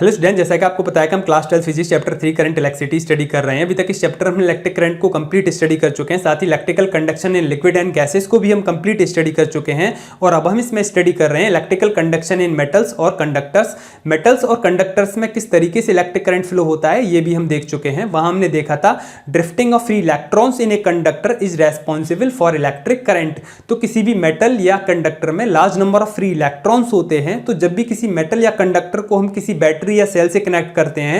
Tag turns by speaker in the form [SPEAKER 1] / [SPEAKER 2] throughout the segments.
[SPEAKER 1] Hello student, जैसा कि आपको पता है कि हम class 12 physics chapter 3 current electricity study कर रहे हैं। अभी तक इस चैप्टर में इलेक्ट्रिक करंट को कंप्लीट स्टडी कर चुके हैं, साथ ही electrical conduction in liquid and gases को भी हम कंप्लीट स्टडी कर चुके हैं। और अब हम इसमें स्टडी कर रहे हैं इलेक्ट्रिकल कंडक्शन इन मेटल्स और कंडक्टर्स। मेटल्स और कंडक्टर्स में किस तरीके से इलेक्ट्रिक करंट फ्लो होता है ये भी हम देख चुके हैं। वहां हमने देखा था drifting of free electrons in a conductor is responsible for electric current. तो किसी भी मेटल या कंडक्टर में large number of free electrons होते हैं, तो जब भी किसी मेटल या कंडक्टर को हम किसी बैटरी या सेल से कनेक्ट करते हैं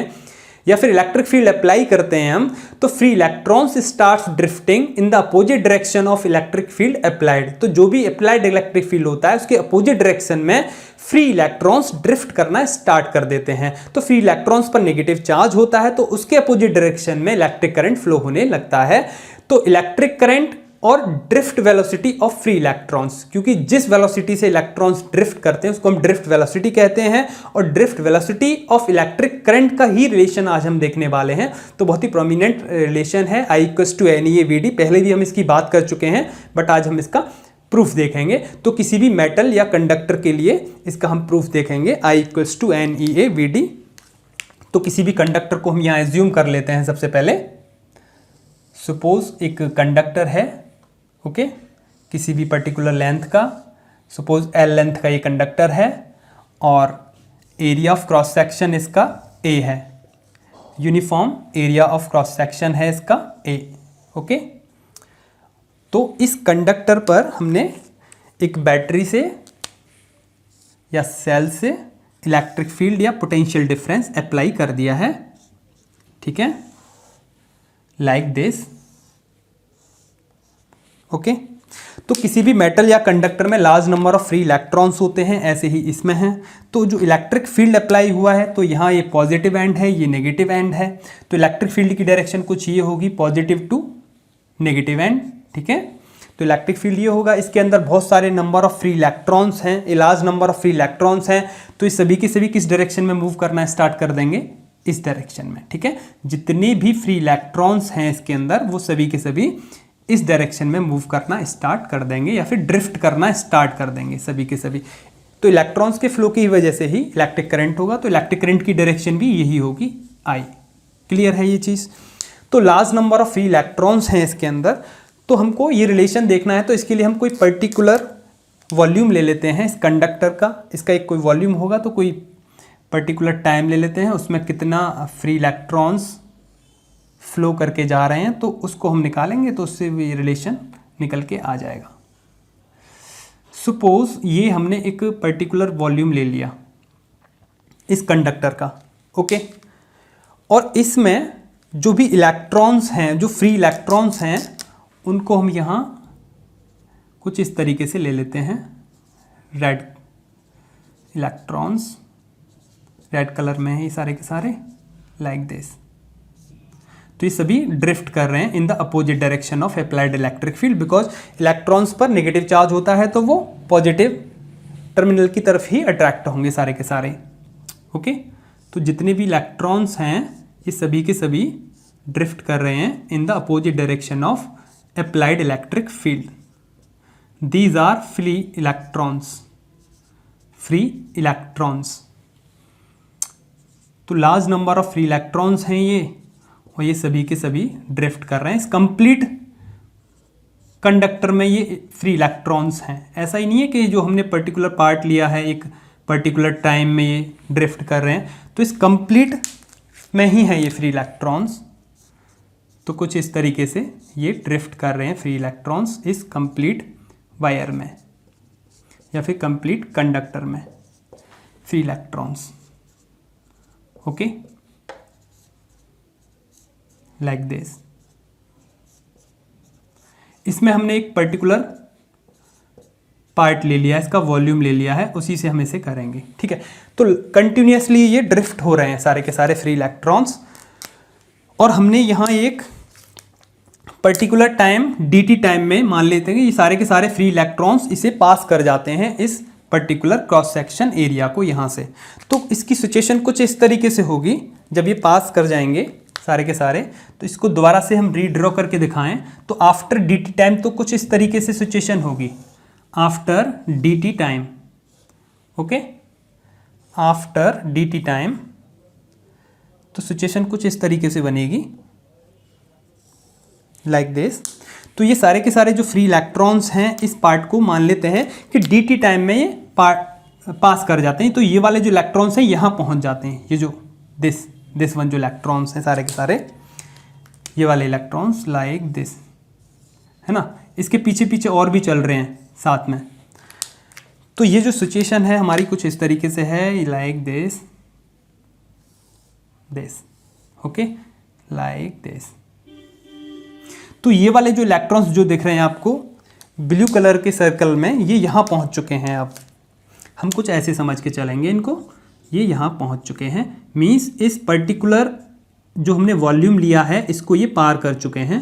[SPEAKER 1] या फिर इलेक्ट्रिक फील्ड अप्लाई करते हैं हम, तो free electrons starts drifting in the opposite direction of electric field applied. तो जो भी अप्लाइड इलेक्ट्रिक फील्ड होता है उसके अपोजिट डायरेक्शन में फ्री इलेक्ट्रॉन्स ड्रिफ्ट करना स्टार्ट कर देते हैं। तो फ्री इलेक्ट्रॉन्स पर नेगेटिव चार्ज होता है, तो उसके अपोजिट डायरेक्शन में इलेक्ट्रिक करंट फ्लो होने लगता है। तो इलेक्ट्रिक करंट और drift velocity of free electrons, क्योंकि जिस वेलोसिटी से इलेक्ट्रॉन्स ड्रिफ्ट करते हैं उसको हम ड्रिफ्ट वेलोसिटी कहते हैं, और drift velocity of electric current का ही रिलेशन आज हम देखने वाले हैं। तो बहुत ही प्रोमिनेंट रिलेशन है I = NeAVD। पहले भी हम इसकी बात कर चुके हैं, बट आज हम इसका प्रूफ देखेंगे। तो किसी भी मेटल या कंडक्टर के लिए इसका हम प्रूफ देखेंगे I = NeAVD। तो किसी भी कंडक्टर को हम यहाँ एज्यूम कर लेते हैं। सबसे पहले सपोज एक कंडक्टर है, ओके, किसी भी पर्टिकुलर लेंथ का, सपोज L लेंथ का ये कंडक्टर है, और एरिया ऑफ क्रॉस सेक्शन इसका A है, uniform area of cross section है इसका A, ओके। तो इस कंडक्टर पर हमने एक बैटरी से या सेल से इलेक्ट्रिक फील्ड या पोटेंशियल डिफरेंस अप्लाई कर दिया है, ठीक है, लाइक दिस, ओके। तो किसी भी मेटल या कंडक्टर में large number of free electrons होते हैं, ऐसे ही इसमें हैं। तो जो इलेक्ट्रिक फील्ड अप्लाई हुआ है, तो यहाँ ये पॉजिटिव एंड है, ये नेगेटिव एंड है। तो इलेक्ट्रिक फील्ड की डायरेक्शन कुछ ये होगी, पॉजिटिव टू नेगेटिव एंड, ठीक है। तो इलेक्ट्रिक फील्ड ये होगा, इसके अंदर बहुत सारे नंबर ऑफ फ्री इलेक्ट्रॉन्स हैं, large number of free electrons हैं। तो इस सभी के सभी किस डायरेक्शन में मूव करना स्टार्ट कर देंगे, इस डायरेक्शन में, ठीक है। जितने भी फ्री इलेक्ट्रॉन्स हैं इसके अंदर वो सभी के सभी इस डायरेक्शन में मूव करना स्टार्ट कर देंगे या फिर ड्रिफ्ट करना स्टार्ट कर देंगे सभी के सभी। तो इलेक्ट्रॉन्स के फ्लो की वजह से ही इलेक्ट्रिक करंट होगा। तो इलेक्ट्रिक करंट की डायरेक्शन भी यही होगी I। क्लियर है ये चीज़। तो large number of free electrons हैं इसके अंदर, तो हमको ये रिलेशन देखना है। तो इसके लिए हम कोई पर्टिकुलर वॉल्यूम ले लेते हैं इस कंडक्टर का। इसका एक कोई वॉल्यूम होगा, तो कोई पर्टिकुलर टाइम ले लेते हैं, उसमें कितना फ्री इलेक्ट्रॉन्स फ्लो करके जा रहे हैं, तो उसको हम निकालेंगे, तो उससे भी रिलेशन निकल के आ जाएगा। सपोज ये हमने एक पर्टिकुलर वॉल्यूम ले लिया इस कंडक्टर का, ओके, और इसमें जो भी इलेक्ट्रॉन्स हैं, जो फ्री इलेक्ट्रॉन्स हैं, उनको हम यहाँ कुछ इस तरीके से ले लेते हैं, रेड इलेक्ट्रॉन्स, रेड कलर में है ये सारे के सारे, लाइक दिस। तो ये सभी ड्रिफ्ट कर रहे हैं in the opposite direction of applied electric field, because electrons पर नेगेटिव चार्ज होता है, तो वो पॉजिटिव टर्मिनल की तरफ ही अट्रैक्ट होंगे सारे के सारे, ओके। तो जितने भी इलेक्ट्रॉन्स हैं ये सभी के सभी ड्रिफ्ट कर रहे हैं in the opposite direction of applied electric field. These are free electrons, free electrons. तो large number of free electrons हैं ये, और ये सभी के सभी ड्रिफ्ट कर रहे हैं इस कंप्लीट कंडक्टर में। ये फ्री इलेक्ट्रॉन्स हैं, ऐसा ही नहीं है कि जो हमने पर्टिकुलर पार्ट लिया है एक पर्टिकुलर टाइम में ये ड्रिफ्ट कर रहे हैं। तो इस कंप्लीट में ही है ये फ्री इलेक्ट्रॉन्स। तो कुछ इस तरीके से ये ड्रिफ्ट कर रहे हैं फ्री इलेक्ट्रॉन्स इस कंप्लीट वायर में या फिर कंप्लीट कंडक्टर में, free electrons, okay, like this. इसमें हमने एक पर्टिकुलर पार्ट ले लिया, इसका वॉल्यूम ले लिया है, उसी से हम इसे करेंगे, ठीक है। तो कंटिन्यूअसली ये ड्रिफ्ट हो रहे हैं सारे के सारे फ्री इलेक्ट्रॉन्स, और हमने यहाँ एक पर्टिकुलर टाइम dt टाइम में मान लेते हैं कि ये सारे के सारे फ्री इलेक्ट्रॉन्स इसे पास कर जाते हैं इस पर्टिकुलर क्रॉस सेक्शन एरिया को यहाँ से। तो इसकी सिचुएशन कुछ इस तरीके से होगी, जब ये पास कर जाएंगे सारे के सारे, तो इसको दोबारा से हम रीड्रॉ करके दिखाएं, तो आफ्टर dt टाइम तो कुछ इस तरीके से सिचुएशन होगी, after dt time, okay, after dt time तो सिचुएशन कुछ इस तरीके से बनेगी, लाइक दिस। तो ये सारे के सारे जो फ्री इलेक्ट्रॉन्स हैं इस पार्ट को मान लेते हैं कि dt टाइम में ये पास कर जाते हैं। तो ये वाले जो इलेक्ट्रॉन्स हैं यहाँ पहुँच जाते हैं, ये जो दिस वन जो इलेक्ट्रॉन्स हैं सारे के सारे, ये वाले इलेक्ट्रॉन्स लाइक दिस, है ना। इसके पीछे पीछे और भी चल रहे हैं साथ में। तो ये जो सिचुएशन है हमारी कुछ इस तरीके से है, like this, okay, like this. तो ये वाले जो इलेक्ट्रॉन्स जो दिख रहे हैं आपको ब्लू कलर के सर्कल में, ये यहाँ पहुँच चुके हैं। अब हम कुछ ऐसे समझ के चलेंगे इनको, ये यहाँ पहुँच चुके हैं, मीन्स इस पर्टिकुलर जो हमने वॉल्यूम लिया है इसको ये पार कर चुके हैं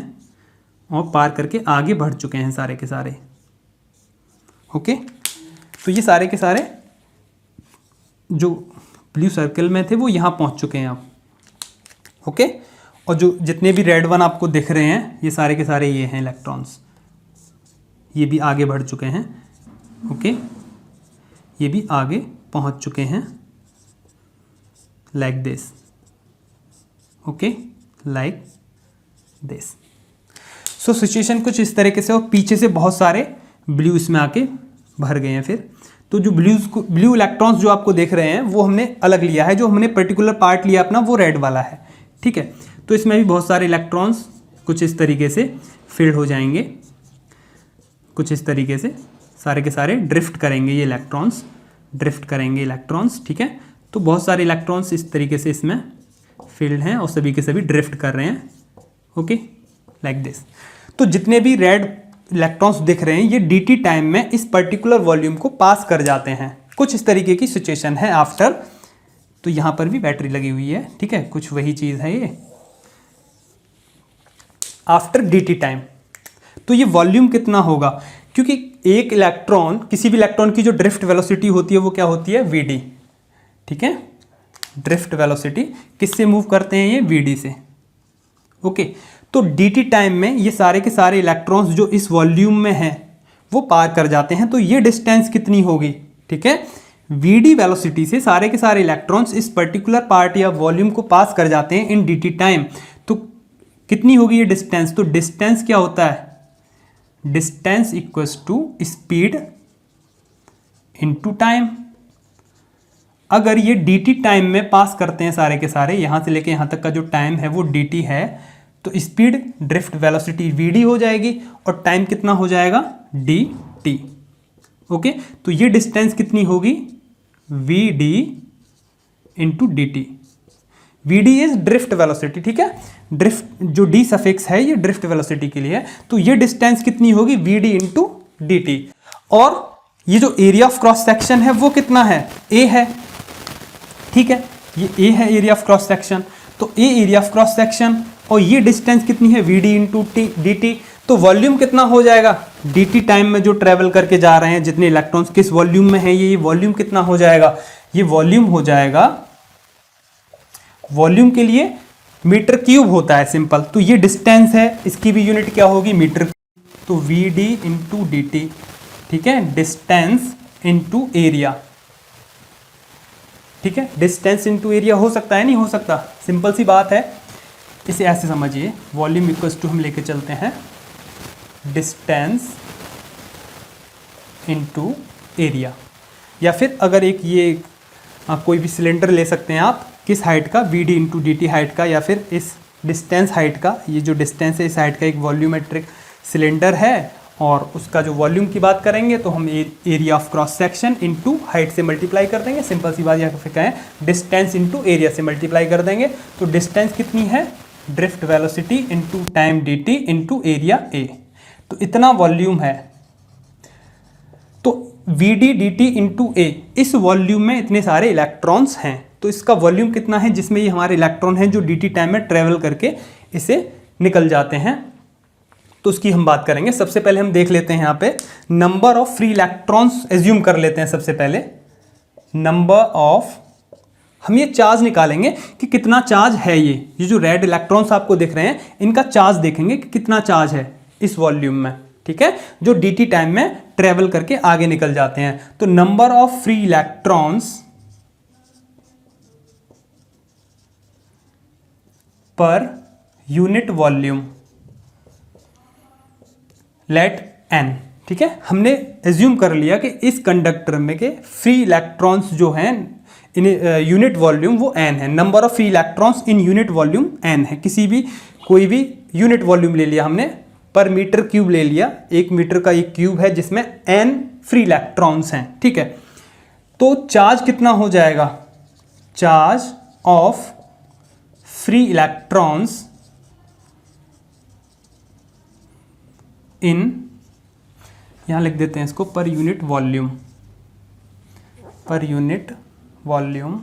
[SPEAKER 1] और पार करके आगे बढ़ चुके हैं सारे के सारे, ओके। तो ये सारे के सारे जो ब्लू सर्कल में थे वो यहाँ पहुँच चुके हैं अब, ओके। और जो जितने भी रेड वन आपको दिख रहे हैं ये सारे के सारे ये हैं इलेक्ट्रॉन्स, ये भी आगे बढ़ चुके हैं, ओके। ये भी आगे पहुँच चुके हैं like this, okay, like this. So situation कुछ इस तरीके से, और पीछे से बहुत सारे ब्लू इसमें आके भर गए हैं। फिर तो जो ब्लू इलेक्ट्रॉन्स जो आपको देख रहे हैं वो हमने अलग लिया है, जो हमने पर्टिकुलर पार्ट लिया अपना वो रेड वाला है, ठीक है। तो इसमें भी बहुत सारे इलेक्ट्रॉन्स कुछ इस तरीके से फिल्ड हो जाएंगे, कुछ इस तरीके से सारे के सारे ड्रिफ्ट करेंगे, ये इलेक्ट्रॉन्स ड्रिफ्ट करेंगे इलेक्ट्रॉन्स, ठीक है। तो बहुत सारे इलेक्ट्रॉन्स इस तरीके से इसमें फील्ड हैं और सभी के सभी ड्रिफ्ट कर रहे हैं, ओके, लाइक दिस। तो जितने भी रेड इलेक्ट्रॉन्स दिख रहे हैं ये dt टाइम में इस पर्टिकुलर वॉल्यूम को पास कर जाते हैं। कुछ इस तरीके की सिचुएशन है आफ्टर। तो यहाँ पर भी बैटरी लगी हुई है, ठीक है, कुछ वही चीज़ है ये आफ्टर dt टाइम। तो ये वॉल्यूम कितना होगा, क्योंकि एक इलेक्ट्रॉन, किसी भी इलेक्ट्रॉन की जो ड्रिफ्ट वेलोसिटी होती है वो क्या होती है, vd, ठीक है। ड्रिफ्ट वेलोसिटी किससे मूव करते हैं ये, vd से, ओके। तो dt टाइम में ये सारे के सारे इलेक्ट्रॉन्स जो इस वॉल्यूम में हैं वो पार कर जाते हैं। तो ये डिस्टेंस कितनी होगी, ठीक है, vd वेलोसिटी से सारे के सारे इलेक्ट्रॉन्स इस पर्टिकुलर पार्ट या वॉल्यूम को पास कर जाते हैं इन dt टाइम। तो कितनी होगी ये डिस्टेंस, तो डिस्टेंस क्या होता है, distance equals to speed into time. अगर ये dt टाइम में पास करते हैं सारे के सारे, यहाँ से लेके यहाँ तक का जो टाइम है वो dt है, तो स्पीड ड्रिफ्ट वेलोसिटी vd हो जाएगी और टाइम कितना हो जाएगा, dt, ओके। तो ये डिस्टेंस कितनी होगी, vd into dt। vd is drift velocity, ठीक है, ड्रिफ्ट जो d सफिक्स है ये ड्रिफ्ट वेलोसिटी के लिए है। तो ये डिस्टेंस कितनी होगी, vd इंटू dt। और ये जो एरिया ऑफ क्रॉस सेक्शन है वो कितना है, a है, ठीक है, ये a है एरिया ऑफ क्रॉस सेक्शन। तो a area of cross section और ये डिस्टेंस कितनी है, vd इंटू dt। तो वॉल्यूम कितना हो जाएगा, dt टाइम में जो ट्रेवल करके जा रहे हैं जितने इलेक्ट्रॉन्स किस वॉल्यूम में है, ये वॉल्यूम कितना हो जाएगा, ये वॉल्यूम हो जाएगा, वॉल्यूम के लिए मीटर क्यूब होता है सिंपल। तो ये डिस्टेंस है, इसकी भी यूनिट क्या होगी, मीटर। तो vd इंटू dt, ठीक है, डिस्टेंस इंटू एरिया, ठीक है, डिस्टेंस इंटू एरिया हो सकता है, नहीं हो सकता, सिंपल सी बात है। इसे ऐसे समझिए, वॉल्यूम इक्वल्स टू हम लेके चलते हैं डिस्टेंस इनटू एरिया। या फिर अगर एक ये कोई भी सिलेंडर ले सकते हैं आप, किस हाइट का, vd इंटू dt हाइट का, या फिर इस डिस्टेंस हाइट का, ये जो डिस्टेंस है इस हाइट का एक वॉल्यूमेट्रिक सिलेंडर है और उसका जो वॉल्यूम की बात करेंगे तो हम area of cross section into height से मल्टीप्लाई कर देंगे, सिंपल सी बात, या फिर कहें डिस्टेंस इनटू एरिया से मल्टीप्लाई कर देंगे। तो डिस्टेंस कितनी है, drift velocity into time dt into area a। तो इतना वॉल्यूम है, तो vd dt इंटू a, इस वॉल्यूम में इतने सारे इलेक्ट्रॉन्स हैं। तो इसका वॉल्यूम कितना है जिसमें ये हमारे इलेक्ट्रॉन हैं जो dt टाइम में ट्रेवल करके इसे निकल जाते हैं, तो उसकी हम बात करेंगे। सबसे पहले हम देख लेते हैं यहाँ पे number of free electrons assume कर लेते हैं। सबसे पहले नंबर ऑफ, हम ये चार्ज निकालेंगे कि कितना चार्ज है, ये जो रेड इलेक्ट्रॉन्स आपको दिख रहे हैं इनका चार्ज देखेंगे कि कितना चार्ज है इस वॉल्यूम में, ठीक है, जो dt टाइम में ट्रेवल करके आगे निकल जाते हैं। तो number of free electrons per unit volume let n। ठीक है, हमने एज्यूम कर लिया कि इस कंडक्टर में के फ्री इलेक्ट्रॉन्स जो हैं इन यूनिट वॉल्यूम वो n है। Number of free electrons in unit volume n है। किसी भी कोई भी यूनिट वॉल्यूम ले लिया हमने, पर मीटर क्यूब ले लिया, 1 मीटर का एक क्यूब है जिसमें n फ्री इलेक्ट्रॉन्स हैं। ठीक है, तो चार्ज कितना हो जाएगा? Charge of free electrons in, यहां लिख देते हैं इसको, पर यूनिट वॉल्यूम, पर यूनिट वॉल्यूम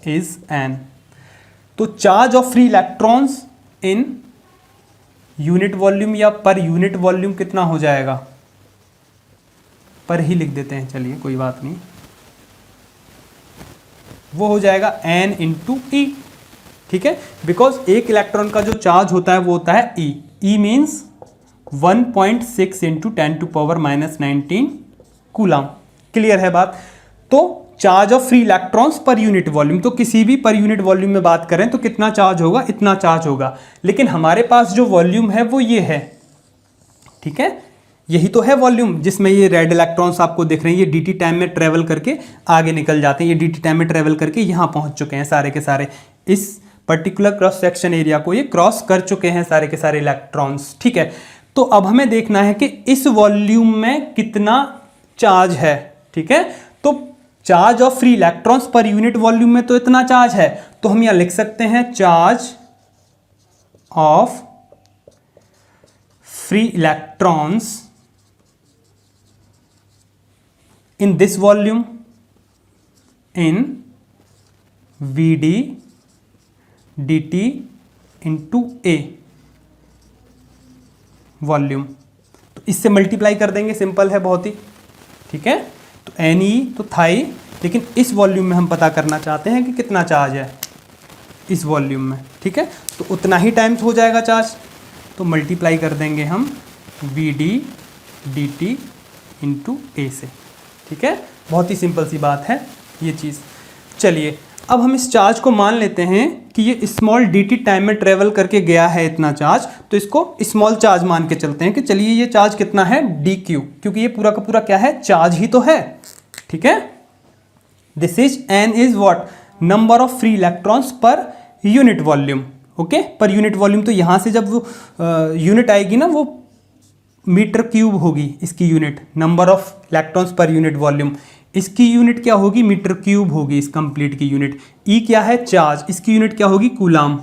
[SPEAKER 1] इज n। तो charge of free electrons in unit volume या पर यूनिट वॉल्यूम कितना हो जाएगा? पर ही लिख देते हैं, चलिए कोई बात नहीं, वो हो जाएगा n इंटू ई। ठीक है, बिकॉज एक इलेक्ट्रॉन का जो चार्ज होता है वो होता है e। e means 1.6 into 10⁻⁻19 coulomb. Clear है बात? तो charge of free electrons per unit volume, तो किसी भी पर यूनिट वॉल्यूम में बात करें तो कितना चार्ज होगा? इतना चार्ज होगा। लेकिन हमारे पास जो वॉल्यूम है वो ये है। ठीक है, यही तो है वॉल्यूम जिसमें ये रेड इलेक्ट्रॉन्स आपको दिख रहे हैं, ये dt टाइम में ट्रेवल करके आगे निकल जाते हैं, ये dt टाइम में ट्रेवल करके यहाँ पहुँच चुके हैं सारे के सारे, इस पर्टिकुलर क्रॉस सेक्शन एरिया को ये क्रॉस कर चुके हैं सारे के सारे इलेक्ट्रॉन्स। ठीक है, तो अब हमें देखना है कि इस वॉल्यूम में कितना चार्ज है। ठीक है, तो charge of free electrons per unit volume में तो इतना चार्ज है, तो हम यहां लिख सकते हैं charge of free electrons in this volume in Vd dt into A volume. तो इससे मल्टीप्लाई कर देंगे, सिंपल है बहुत ही। ठीक है, तो Ne तो था ही, लेकिन इस वॉल्यूम में हम पता करना चाहते हैं कि कितना चार्ज है इस वॉल्यूम में। ठीक है, तो उतना ही टाइम्स हो जाएगा चार्ज, तो मल्टीप्लाई कर देंगे हम Vd dt इंटू ए से। ठीक है, बहुत ही सिंपल सी बात है ये चीज़। चलिए अब हम इस चार्ज को मान लेते हैं कि ये स्मॉल dt टाइम में ट्रेवल करके गया है इतना चार्ज, तो इसको स्मॉल चार्ज मान के चलते हैं कि चलिए ये चार्ज कितना है? dq, क्योंकि ये पूरा का पूरा क्या है? चार्ज ही तो है। ठीक है, this is n is what? Number of free electrons per unit volume. Okay, पर यूनिट वॉल्यूम, तो यहां से जब वो यूनिट आएगी ना, वो मीटर क्यूब होगी इसकी unit, number of electrons per unit volume. इसकी यूनिट क्या होगी? मीटर क्यूब होगी इस कंप्लीट की यूनिट। ई क्या है? चार्ज, इसकी यूनिट क्या होगी? कूलाम।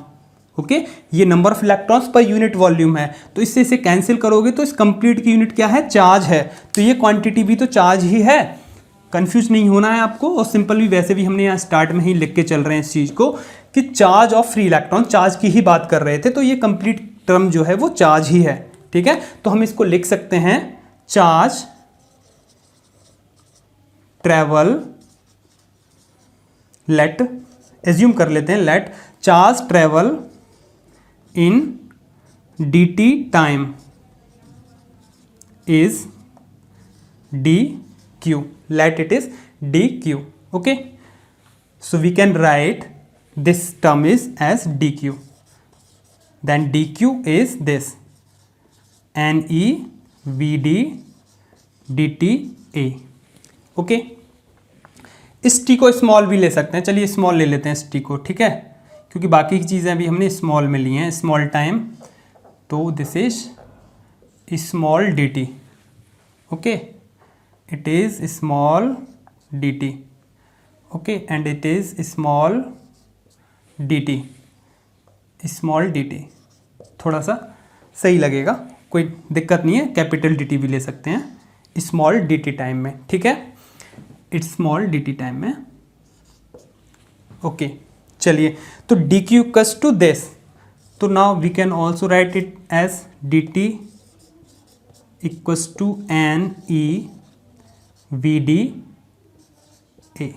[SPEAKER 1] ओके, ये number of electrons per unit volume है, तो इससे इसे कैंसिल करोगे तो इस कंप्लीट की यूनिट क्या है? चार्ज है। तो ये क्वांटिटी भी तो चार्ज ही है, कंफ्यूज नहीं होना है आपको। और सिंपल भी वैसे भी हमने यहाँ स्टार्ट में ही लिख के चल रहे हैं इस चीज़ को कि charge of free electron, charge की ही बात कर रहे थे, तो ये कंप्लीट टर्म जो है वो चार्ज ही है। ठीक है, तो हम इसको लिख सकते हैं चार्ज ट्रेवल, लेट एज्यूम कर लेते हैं, let charge travel in dt time is dq, let it is dq. Okay, so we can write this term is as dq, then dq is this ne vd dt a. Okay, इस T को small भी ले सकते हैं, चलिए small ले लेते हैं इस टी को। ठीक है, क्योंकि बाकी की चीज़ें भी हमने स्मॉल में ली हैं, स्मॉल टाइम, तो this is small d T. Okay, it is small d T. Okay, and it is small d T, small d T थोड़ा सा सही लगेगा, कोई दिक्कत नहीं है। कैपिटल डी टी भी ले सकते हैं स्मॉल डी टी टाइम में। ठीक है, it's small d t time में। ओके, चलिए, तो d q equals to this, तो now we can also write it as d t equals to n e v d a.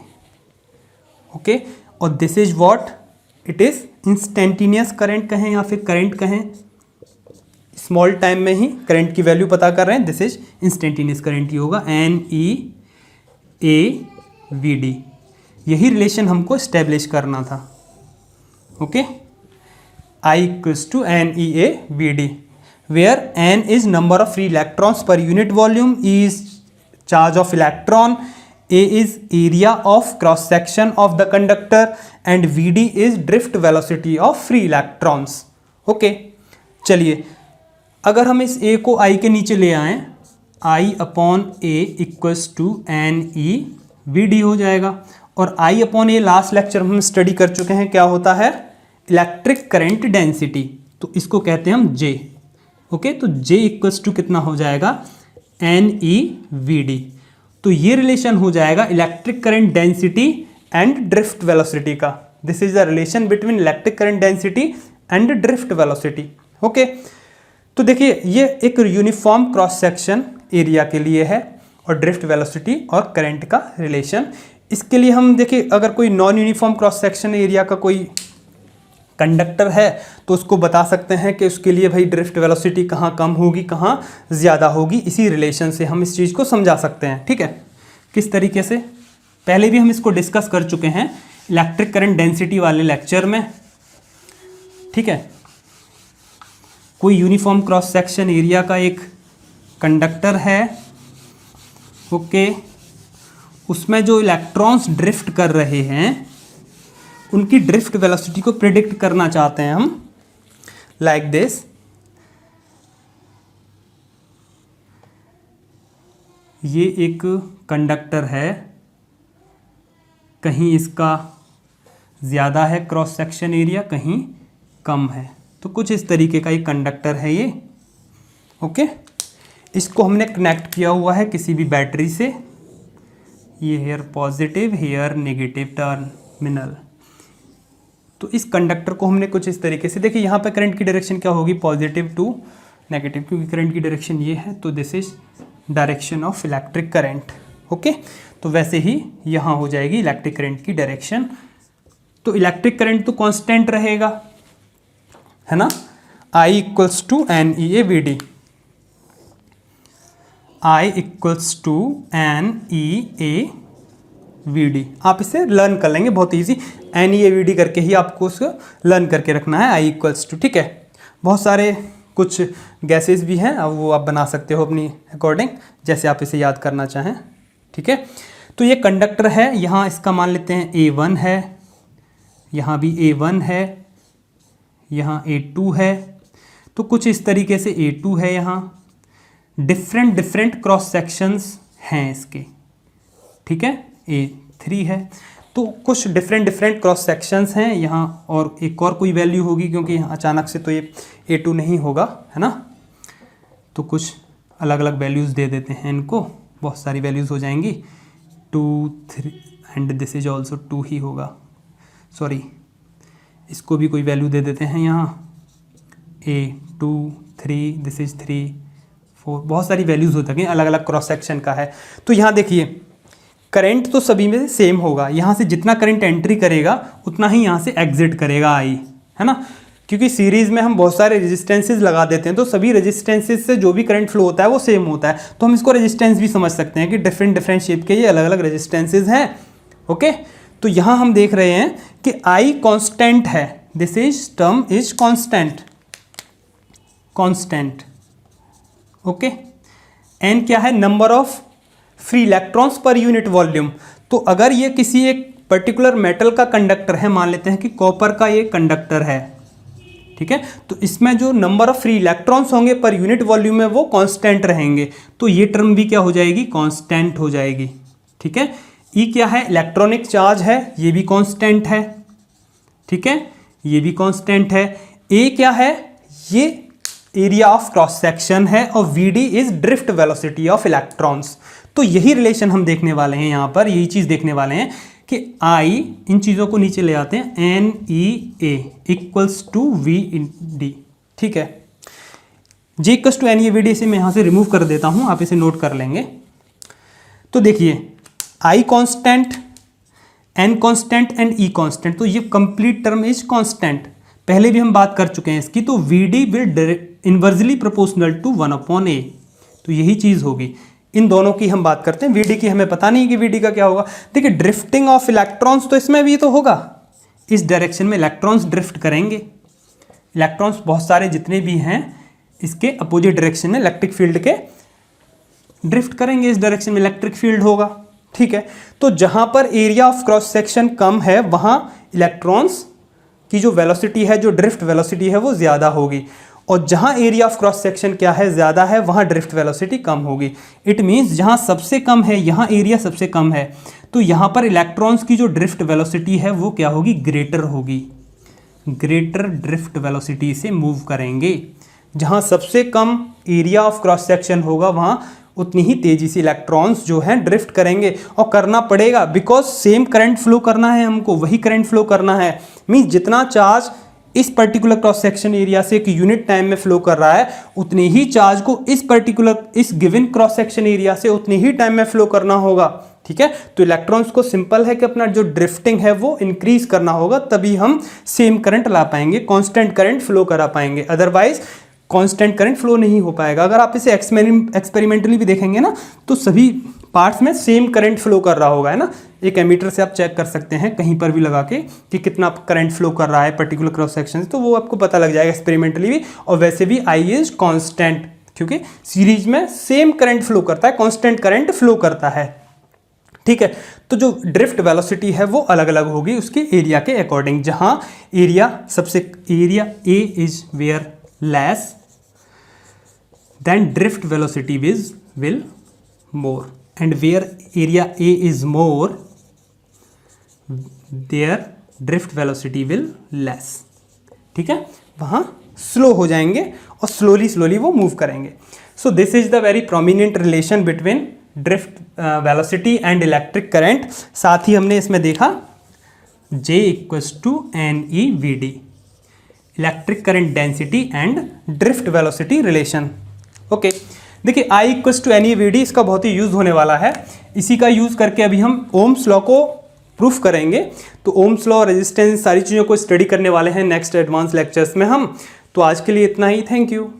[SPEAKER 1] Okay, और this is what? It is instantaneous current कहें या फिर current कहें, small time में ही current की value पता कर रहे हैं, दिस इज इंस्टेंटेनियस करंट ही होगा, N E A V D. यही रिलेशन हमको स्टेब्लिश करना था। Okay, I equals to NeAVD, where N is number of free electrons per unit volume, E is charge of electron, A is area of cross section of the conductor and Vd is drift velocity of free electrons. Okay, चलिए अगर हम इस A को I के नीचे ले आएं, I upon A equals to NeVd हो जाएगा। और I upon A last lecture हम स्टडी कर चुके हैं, क्या होता है, इलेक्ट्रिक करंट डेंसिटी, तो इसको कहते हैं हम J। ओके, तो J इक्वल्स टू कितना हो जाएगा, NeVd। तो ये रिलेशन हो जाएगा electric current density and drift velocity का। This is the relation between electric current density and drift velocity. Okay, तो देखिए ये एक यूनिफॉर्म क्रॉस सेक्शन एरिया के लिए है और ड्रिफ्ट वेलोसिटी और करंट का रिलेशन। इसके लिए हम देखिए अगर कोई non uniform cross section area का कोई कंडक्टर है तो उसको बता सकते हैं कि उसके लिए भाई ड्रिफ्ट वेलोसिटी कहाँ कम होगी कहाँ ज़्यादा होगी। इसी रिलेशन से हम इस चीज़ को समझा सकते हैं। ठीक है, किस तरीके से, पहले भी हम इसको डिस्कस कर चुके हैं इलेक्ट्रिक करंट डेंसिटी वाले लेक्चर में। ठीक है, कोई यूनिफॉर्म क्रॉस सेक्शन एरिया का एक कंडक्टर है, ओके, उसमें जो इलेक्ट्रॉन्स ड्रिफ्ट कर रहे हैं उनकी ड्रिफ्ट वेलोसिटी को प्रिडिक्ट करना चाहते हैं हम, लाइक दिस। ये एक कंडक्टर है, कहीं इसका ज़्यादा है क्रॉस सेक्शन एरिया, कहीं कम है, तो कुछ इस तरीके का एक कंडक्टर है ये। ओके, इसको हमने कनेक्ट किया हुआ है किसी भी बैटरी से, ये here positive here negative terminal. तो इस कंडक्टर को हमने कुछ इस तरीके से, देखिए यहाँ पे करंट की डायरेक्शन क्या होगी, पॉजिटिव टू नेगेटिव, क्योंकि करंट की डायरेक्शन ये है, तो this is direction of electric current. Okay, तो वैसे ही यहाँ हो जाएगी इलेक्ट्रिक करंट की डायरेक्शन। तो इलेक्ट्रिक करंट तो कांस्टेंट रहेगा, है ना, I equals to NeAVd, I equals to NeAVd। आप इसे लर्न कर लेंगे, बहुत इजी, NeAVd करके ही आपको उसको लर्न करके रखना है, I इक्वल्स टू। ठीक है, बहुत सारे कुछ गैसेस भी हैं, अब वो आप बना सकते हो अपनी अकॉर्डिंग, जैसे आप इसे याद करना चाहें। ठीक है, तो ये कंडक्टर है, यहाँ इसका मान लेते हैं A1 है, यहाँ भी A1 है, यहाँ A2 है, तो कुछ इस तरीके से A2 है, यहाँ डिफरेंट क्रॉस सेक्शंस हैं इसके। ठीक है, A3 है, तो कुछ डिफरेंट क्रॉस सेक्शंस हैं यहाँ, और एक और कोई वैल्यू होगी क्योंकि अचानक से तो ये A2 नहीं होगा, है ना, तो कुछ अलग अलग वैल्यूज़ दे देते हैं इनको, बहुत सारी वैल्यूज़ हो जाएंगी, 2 3 एंड दिस इज ऑल्सो 2 ही होगा, सॉरी, इसको भी कोई वैल्यू दे देते हैं यहाँ, A2 3, दिस इज 3 4, बहुत सारी वैल्यूज़ हो सकें, अलग अलग क्रॉस सेक्शन का है। तो यहाँ देखिए करंट तो सभी में सेम होगा, यहाँ से जितना करंट एंट्री करेगा उतना ही यहाँ से एग्जिट करेगा I, है ना, क्योंकि सीरीज़ में हम बहुत सारे रेजिस्टेंसेज लगा देते हैं, तो सभी रेजिस्टेंसेज से जो भी करंट फ्लो होता है वो सेम होता है। तो हम इसको रेजिस्टेंस भी समझ सकते हैं कि डिफरेंट शेप के ये अलग अलग रेजिस्टेंसेज हैं। ओके, तो यहाँ हम देख रहे हैं कि I कांस्टेंट है, this is term is constant. Okay, N क्या है, number of free electrons per unit volume. तो अगर ये किसी एक पर्टिकुलर मेटल का कंडक्टर है, मान लेते हैं कि कॉपर का ये कंडक्टर है, ठीक है, तो इसमें जो नंबर ऑफ फ्री इलेक्ट्रॉन्स होंगे पर यूनिट वॉल्यूम में वो कांस्टेंट रहेंगे, तो ये टर्म भी क्या हो जाएगी, कांस्टेंट हो जाएगी। ठीक है, E क्या है, इलेक्ट्रॉनिक चार्ज है, ये भी कांस्टेंट है। ठीक है, ये भी कांस्टेंट है। A क्या है, ये एरिया ऑफ क्रॉस सेक्शन है, और Vd is drift velocity of electrons. तो यही रिलेशन हम देखने वाले हैं यहाँ पर, यही चीज़ देखने वाले हैं कि I, इन चीज़ों को नीचे ले आते हैं, NeA इक्वल्स टू Vd। ठीक है, J इक्वल्स टू NeAVd, इसे मैं यहाँ से रिमूव कर देता हूँ, आप इसे नोट कर लेंगे। तो देखिए I constant, N constant and E constant, तो ये कंप्लीट टर्म इज कांस्टेंट, पहले भी हम बात कर चुके हैं इसकी। तो Vd will inversely proportional to 1/A, तो यही चीज़ होगी। इन दोनों की हम बात करते हैं, Vd की हमें पता नहीं कि Vd का क्या होगा। देखिए ड्रिफ्टिंग ऑफ इलेक्ट्रॉन्स तो इसमें भी तो होगा, इस डायरेक्शन में इलेक्ट्रॉन्स ड्रिफ्ट करेंगे। इलेक्ट्रॉन्स बहुत सारे जितने भी हैं इसके अपोजिट डायरेक्शन में इलेक्ट्रिक फील्ड के ड्रिफ्ट करेंगे, इस डायरेक्शन में इलेक्ट्रिक फील्ड होगा। ठीक है, तो जहां पर एरिया ऑफ क्रॉस सेक्शन कम है वहां इलेक्ट्रॉन्स की जो वेलोसिटी है, जो ड्रिफ्ट वेलोसिटी है वो ज़्यादा होगी, और जहां एरिया ऑफ क्रॉस सेक्शन क्या है, ज़्यादा है, वहां ड्रिफ्ट वेलोसिटी कम होगी। इट मीन्स जहां सबसे कम है यहां एरिया सबसे कम है, तो यहां पर इलेक्ट्रॉन्स की जो ड्रिफ्ट वेलोसिटी है वो क्या होगी, ग्रेटर होगी। ग्रेटर ड्रिफ्ट वेलोसिटी से मूव करेंगे। जहां सबसे कम एरिया ऑफ क्रॉस सेक्शन होगा वहां उतनी ही तेजी से इलेक्ट्रॉन्स जो हैं ड्रिफ्ट करेंगे, और करना पड़ेगा बिकॉज सेम करंट फ्लो करना है हमको, वही करंट फ्लो करना है। मीन्स जितना चार्ज इस पर्टिकुलर क्रॉस सेक्शन एरिया से एक यूनिट टाइम में फ्लो कर रहा है, उतने ही चार्ज को इस गिवन क्रॉस सेक्शन एरिया से उतने ही टाइम में फ्लो करना होगा। ठीक है, तो इलेक्ट्रॉन्स को सिंपल है कि अपना जो ड्रिफ्टिंग है वो इंक्रीज करना होगा, तभी हम सेम करंट ला पाएंगे, कांस्टेंट करंट फ्लो करा पाएंगे। अदरवाइज कांस्टेंट करंट फ्लो नहीं हो पाएगा। अगर आप इसे एक्सपेरिमेंटली भी देखेंगे ना, तो सभी पार्ट्स में सेम करंट फ्लो कर रहा होगा, है ना। एक एमीटर से आप चेक कर सकते हैं कहीं पर भी लगा के कि कितना करंट फ्लो कर रहा है पर्टिकुलर क्रॉस सेक्शन से, तो वो आपको पता लग जाएगा एक्सपेरिमेंटली भी। और वैसे भी आई इज कांस्टेंट, क्योंकि सीरीज में सेम करंट फ्लो करता है, कांस्टेंट करंट फ्लो करता है। ठीक है, तो जो ड्रिफ्ट वेलोसिटी है वो अलग अलग होगी उसके एरिया के अकॉर्डिंग। जहां area A is very less, then drift velocity will more, and where area A is more, their drift velocity will less। ठीक है, वहाँ स्लो हो जाएंगे और स्लोली वो मूव करेंगे। So this is the very prominent relation between drift velocity and electric current. साथ ही हमने इसमें देखा J = NeVd, electric current density and drift velocity relation. Okay, देखिए I = NeVd इसका बहुत ही यूज़ होने वाला है। इसी का यूज़ करके अभी हम ओम्स लॉ को प्रूफ करेंगे। तो ओम्स लॉ, रेजिस्टेंस, सारी चीज़ों को स्टडी करने वाले हैं नेक्स्ट एडवांस लेक्चर्स में हम। तो आज के लिए इतना ही, थैंक यू।